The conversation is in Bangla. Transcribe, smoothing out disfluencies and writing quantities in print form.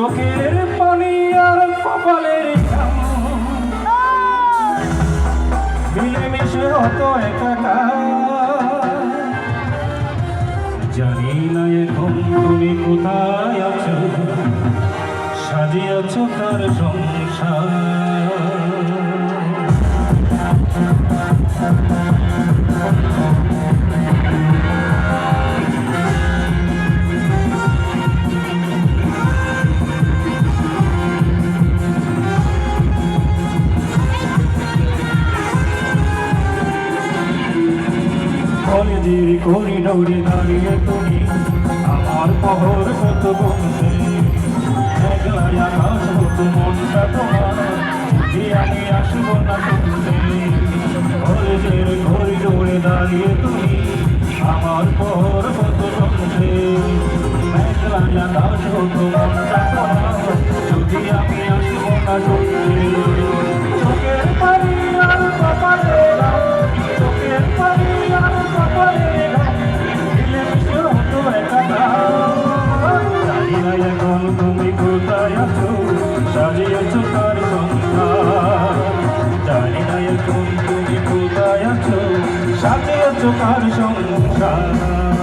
চোখের পানি আর কপালের ঘাম মিলেমিশে হতো একাকার। জানি না এখন তুমি কোথায় আছো, সাজিয়েছ তার সংসার। কলেজের করিডোরে দাঁড়িয়ে তুমি আমার পহর কত বলতে, একলাই আকাশ হতো মনটা তোমার, আমি আসবো না শুনতে। কলেজের করিডোরে দাঁড়িয়ে তুমি আমার পহর কত বলতে, একলাই আকাশ হতো মনটা তোমার, যদি আমি আসবো না শুনতে। চোখের পানি আর কপালে ঘাম, চোখের পানি আর কপালে ঘাম মিলেমিশে হতো একাকার। জানি না এখন তুমি কোথায় আছো, সাজিয়েছ তার সংসার। জানি না এখন তুমি কোথায় আছো, সাজিয়েছ তার সংসার।